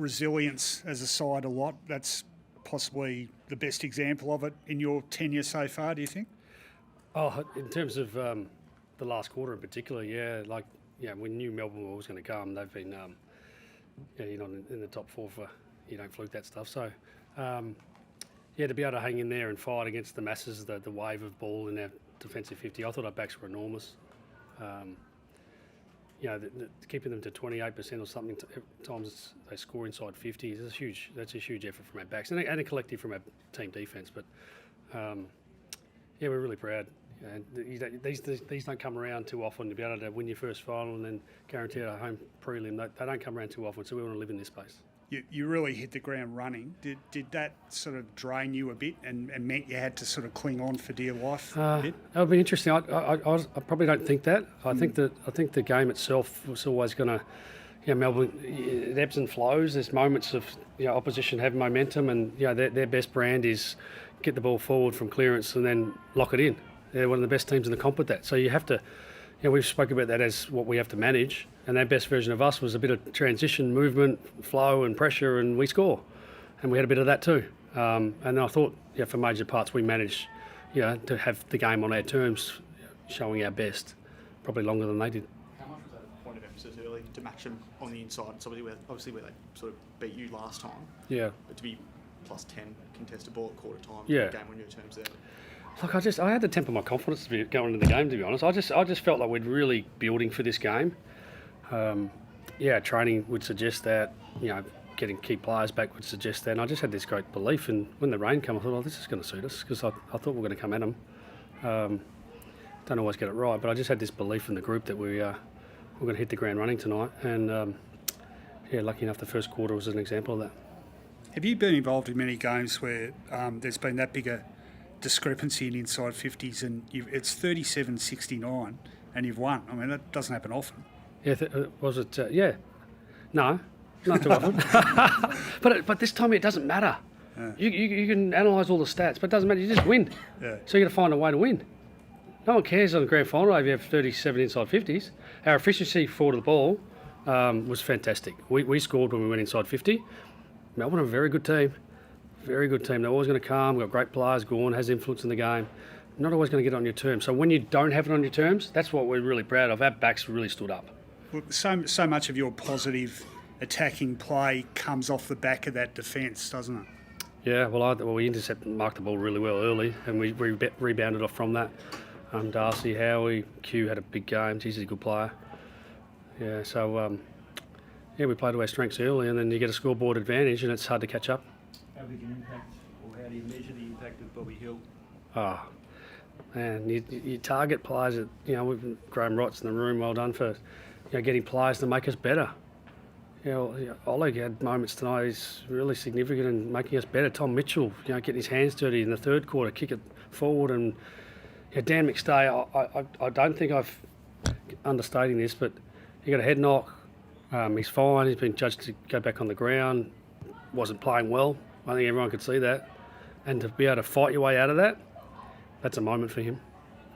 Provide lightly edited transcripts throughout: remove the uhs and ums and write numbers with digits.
resilience as a side a lot. That's possibly the best example of it in your tenure so far, do you think? Oh, in terms of the last quarter in particular, we knew Melbourne was going to come. They've been, you're not in the top four for, you don't fluke that stuff. So, to be able to hang in there and fight against the masses, the wave of ball in our defensive 50, I thought our backs were enormous. Keeping them to 28% or something times they score inside 50 is huge. That's a huge effort from our backs and a collective from our team defence. But we're really proud. These don't come around too often to be able to win your first final and then guarantee a home prelim. They don't come around too often, so we want to live in this space. You really hit the ground running. Did that sort of drain you a bit and meant you had to sort of cling on for dear life a bit? That would be interesting. I probably don't think that. I think the game itself was always going to, Melbourne, it ebbs and flows. There's moments of opposition have momentum, and their best brand is get the ball forward from clearance and then lock it in. They're one of the best teams in the comp at that. So you have to, we've spoken about that as what we have to manage. And their best version of us was a bit of transition, movement, flow and pressure, and we score. And we had a bit of that too. And I thought, for major parts, we managed, to have the game on our terms, showing our best, probably longer than they did. How much was that a point of emphasis early to match them on the inside? It's obviously where they sort of beat you last time. Yeah. But to be plus 10 contested ball at quarter time, yeah. Game on your terms there. Look, I had to temper my confidence to be going into the game, to be honest. I just felt like we're really building for this game. Training would suggest that, getting key players back would suggest that. And I just had this great belief. And when the rain came, I thought, this is going to suit us because I thought we were going to come at them. Don't always get it right, but I just had this belief in the group that we're going to hit the ground running tonight. And, lucky enough, the first quarter was an example of that. Have you been involved in many games where there's been that bigger discrepancy in inside 50s and it's 37-69 and you've won? I mean, that doesn't happen often. Yeah, was it? No, not too often. but this time it doesn't matter. Yeah. You can analyse all the stats, but it doesn't matter. You just win. Yeah. So you got to find a way to win. No one cares on the grand final if you have 37 inside 50s. Our efficiency forward of the ball was fantastic. We scored when we went inside 50. Melbourne are a very good team. Very good team. They're always going to come. We've got great players. Gawn has influence in the game. Not always going to get it on your terms. So when you don't have it on your terms, that's what we're really proud of. Our backs really stood up. Well, so much of your positive attacking play comes off the back of that defence, doesn't it? Yeah, we intercepted and marked the ball really well early, and we rebounded off from that. Darcy, Howie, Q had a big game. He's a good player. Yeah, so we played to our strengths early, and then you get a scoreboard advantage, and it's hard to catch up. How big an impact, or how do you measure the impact of Bobby Hill? Oh, man, you target players that, we've Graham Wright's in the room, well done for getting players to make us better. Oleg had moments tonight, he's really significant in making us better. Tom Mitchell, getting his hands dirty in the third quarter, kick it forward. And Dan McStay, I don't think I've understating this, but he got a head knock. He's fine, he's been judged to go back on the ground, wasn't playing well. I think everyone could see that. And to be able to fight your way out of that, that's a moment for him.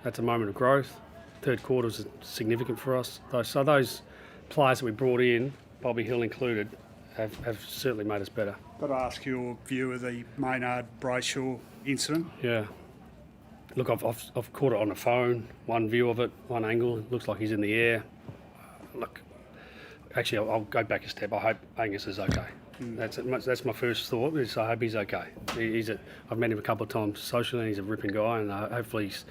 That's a moment of growth. Third quarter was significant for us. So those players that we brought in, Bobby Hill included, have certainly made us better. Got to ask your view of the Maynard-Brayshaw incident. Yeah. Look, I've caught it on the phone, one view of it, one angle. It looks like he's in the air. Look, actually, I'll go back a step. I hope Angus is okay. That's my first thought. Is I hope he's okay. I've met him a couple of times socially, and he's a ripping guy, and hopefully this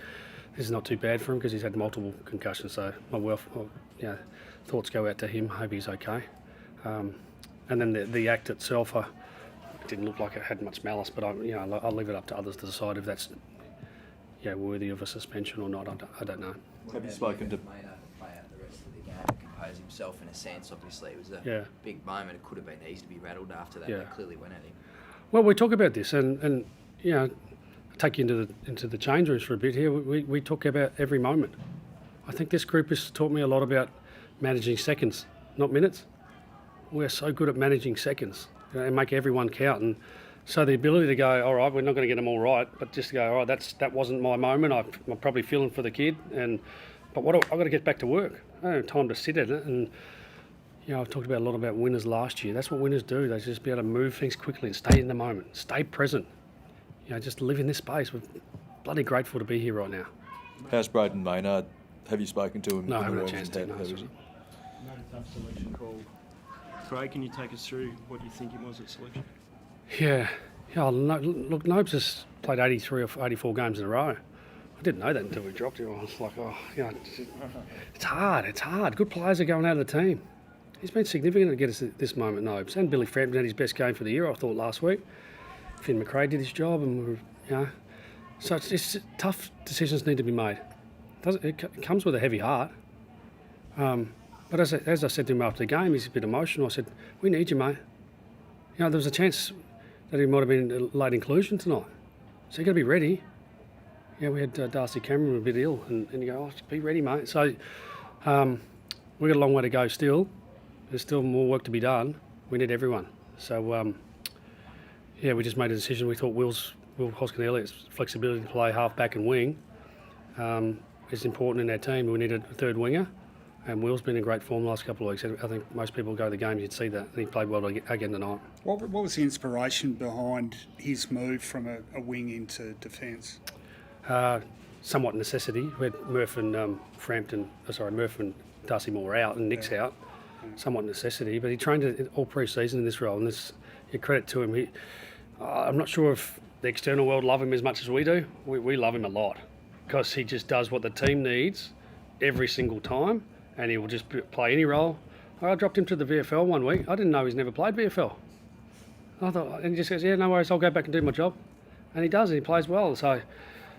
is not too bad for him because he's had multiple concussions. So my thoughts go out to him. Hope he's okay. And then the act itself, it didn't look like it had much malice, but I'll leave it up to others to decide if that's worthy of a suspension or not. I don't know. Have you spoken to? Compose himself in a sense. Obviously, it was a big moment. It could have been easy to be rattled after that. They clearly went at him. Well, we talk about this, and take you into the change rooms for a bit here. We talk about every moment. I think this group has taught me a lot about managing seconds, not minutes. We're so good at managing seconds and make everyone count. And so the ability to go, all right, we're not going to get them all right, but just to go, all right, that wasn't my moment. I'm probably feeling for the kid, but I've got to get back to work. I don't have time to sit at it. And I've talked about a lot about winners last year. That's what winners do. They just be able to move things quickly and stay in the moment, stay present. Just live in this space. We're bloody grateful to be here right now. How's Braden Maynard? Have you spoken to him? No, I in the haven't had a rooms chance and to. how- No, how is sorry. he? Made a tough selection call. Craig, can you take us through what you think it was at selection? Yeah. Look, Nobes has played 83 or 84 games in a row. I didn't know that until we dropped him. I was like, it's hard. It's hard. Good players are going out of the team. He's been significant to get us at this moment, Nobes. And Billy Frampton had his best game for the year, I thought, last week. Finn McRae did his job, and so it's tough decisions need to be made. It comes with a heavy heart. But as I said to him after the game, he's a bit emotional. I said, "We need you, mate." There was a chance that he might have been a late inclusion tonight, so you got to be ready. We had Darcy Cameron a bit ill, and you go, "Be ready, mate." So we've got a long way to go still. There's still more work to be done. We need everyone. So we just made a decision. We thought Will Hoskin-Elliott's flexibility to play half back and wing is important in our team. We needed a third winger, and Will's been in great form the last couple of weeks. I think most people go to the games, you'd see that, and he played well again tonight. What was the inspiration behind his move from a wing into defence? Somewhat necessity. We had Murph and Murph and Darcy Moore out, and Nick's out. Somewhat necessity, but he trained it all pre-season in this role, and this, credit to him. I'm not sure if the external world love him as much as we do. We love him a lot because he just does what the team needs every single time, and he will just play any role. I dropped him to the VFL one week. I didn't know he's never played VFL. And he just says, "Yeah, no worries, I'll go back and do my job," and he does. And he plays well. So,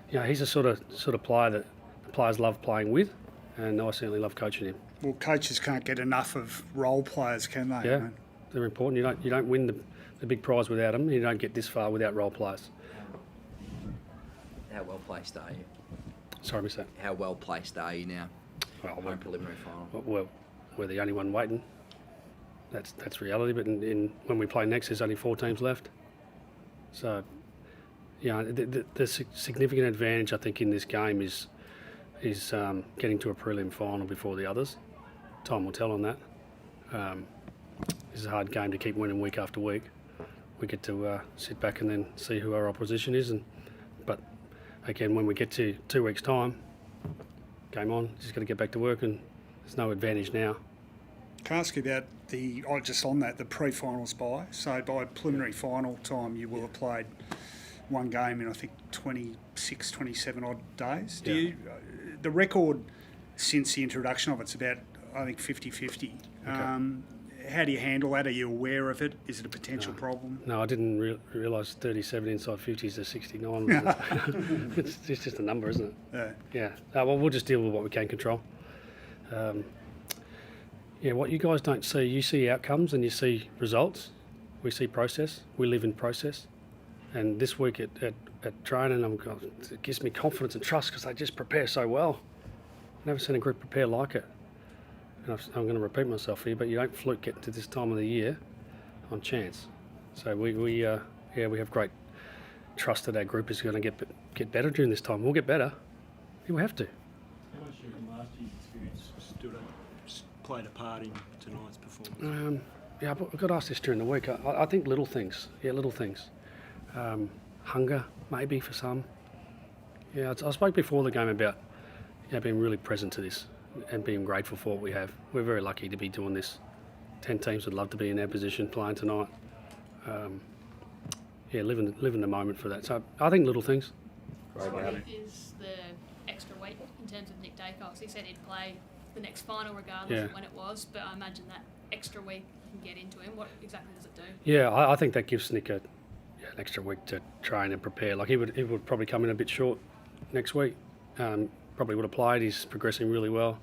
he's a sort of player that the players love playing with, and I certainly love coaching him. Well, coaches can't get enough of role players, can they? Yeah, they're important. You don't win the big prize without them. You don't get this far without role players. How well placed are you? Sorry, miss that. How well placed are you now? Well, Home preliminary final. Well, we're the only one waiting. That's reality. But when we play next, there's only 4 teams left. So, the significant advantage I think in this game is getting to a prelim final before the others. Time will tell on that. This is a hard game to keep winning week after week. We get to sit back and then see who our opposition is. But again, when we get to 2 weeks' time, game on. Just got to get back to work, and there's no advantage now. Can I ask you about the pre-finals bye? So by preliminary final time, you will have played one game in I think 26, 27 odd days. The record since the introduction of it's about, I think, 50-50. Okay. How do you handle that? Are you aware of it? Is it a potential problem? No, I didn't realise 37 inside 50s to 69. It's just a number, isn't it? Yeah. Well, we'll just deal with what we can control. What you guys don't see, you see outcomes and you see results. We see process. We live in process. And this week at training, it gives me confidence and trust because they just prepare so well. I've never seen a group prepare like it. And I'm going to repeat myself here, but you don't fluke getting to this time of the year on chance. So we have great trust that our group is going to get better during this time. We'll get better. We have to. How much of last year's experience played a part in tonight's performance? I got asked this during the week. I think little things. Yeah, little things. Hunger, maybe, for some. I spoke before the game about being really present to this and being grateful for what we have. We're very lucky to be doing this. 10 teams would love to be in our position playing tonight. Living the moment for that. So I think little things. So what is the extra week in terms of Nick Dacos? He said he'd play the next final regardless of when it was, but I imagine that extra week can get into him. What exactly does it do? Yeah, I think that gives Nick an extra week to train and prepare. Like he would probably come in a bit short next week. Probably would have played. He's progressing really well.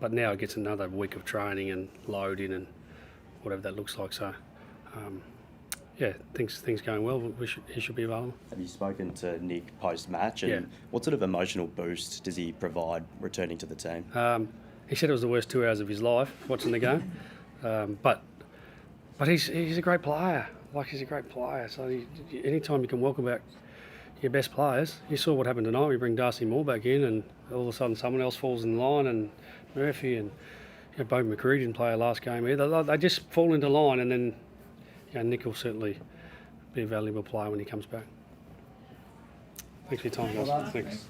But now it gets another week of training and loading and whatever that looks like. So, things going well. He should be available. Have you spoken to Nick post-match? And what sort of emotional boost does he provide returning to the team? He said it was the worst 2 hours of his life watching the game. But he's a great player. He's a great player. So anytime you can welcome back your best players. You saw what happened tonight. We bring Darcy Moore back in and all of a sudden someone else falls in line, and Murphy, and Bo McRae didn't play our last game either. They just fall into line, and then Nick will certainly be a valuable player when he comes back. Thanks for your time, guys. Thanks.